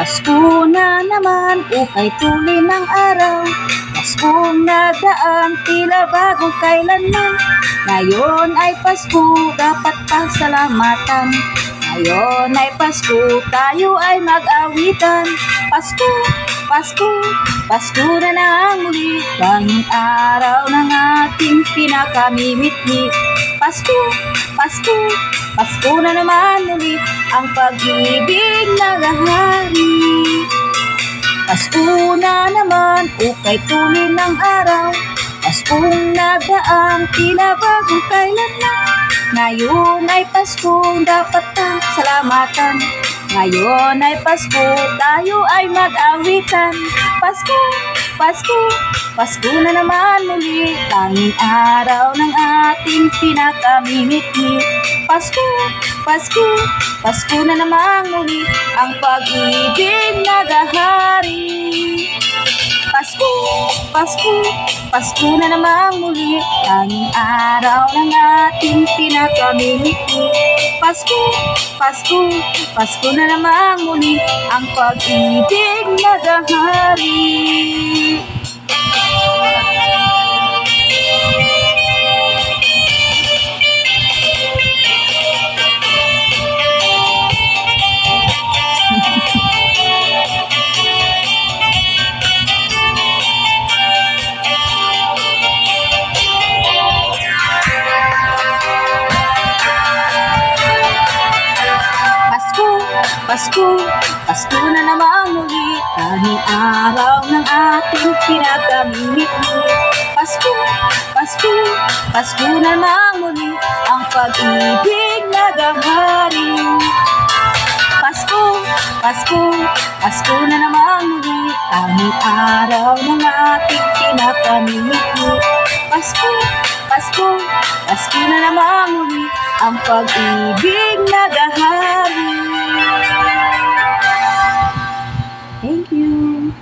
Pasko na naman, ukay tuloy ng araw. Paskong nagdaang tila bagong kailanman. Ngayon ay Pasko, dapat pasalamatan. Ngayon ay Pasko, tayo ay mag-awitan. Pasko, Pasko, Pasko na nang muli, tanging araw ng ating pinakamimit-mit. Pasko, Pasko, Pasko na naman muli, ang pag-ibig naghahari. Pasko na naman, ukay tuloy ng araw. Paskong nagdaang tila bagong kailanman. Ngayon ay Pasko, dapat pasalamatan. Ngayon ay Pasko, tayo ay mag-awitan. Pasko, Pasko, Pasko na naman muli, tanging araw ng ating pinakamimit-mit. Pasko, Pasko, Pasko na naman muli, ang pag-ibig naghahari. Pasko, Pasko, Pasko na naman muli, tanging araw ng ating pinakamimit-mit. Pasko, Pasko, Pasko na naman muli, ang pag-ibig naghahari. Pasko, Pasko na naman muli, tanging araw ng ating pinakamimit-mit. Pasko, Pasko, Pasko na naman muli, ang pag-ibig naghahari. Pasko, Pasko, Pasko na naman muli, tanging araw ng ating pinakamimit-mit. Pasko, Pasko, Pasko na naman muli, ang pag-ibig naghahari. Thank you.